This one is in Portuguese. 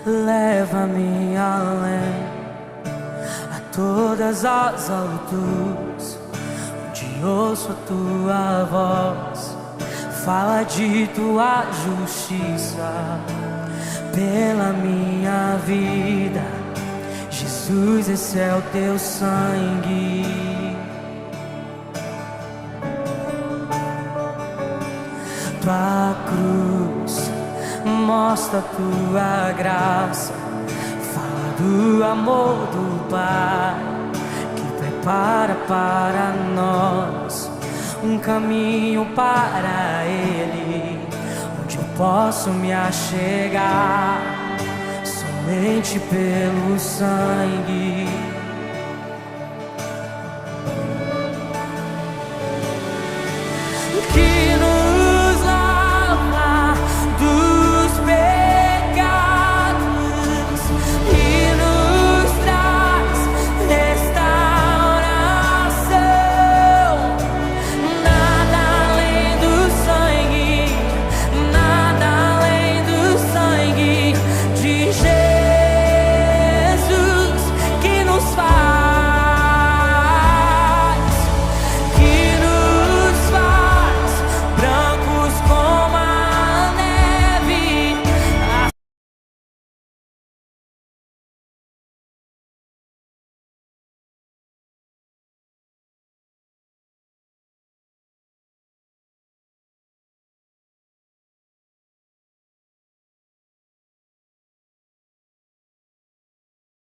leva-me além a todas as alturas, onde ouço a tua voz, fala de tua justiça pela minha vida. Jesus, esse é o teu sangue. Tua cruz mostra a tua graça, fala do amor do Pai que prepara para nós um caminho para Ele, onde eu posso me achegar somente pelo sangue.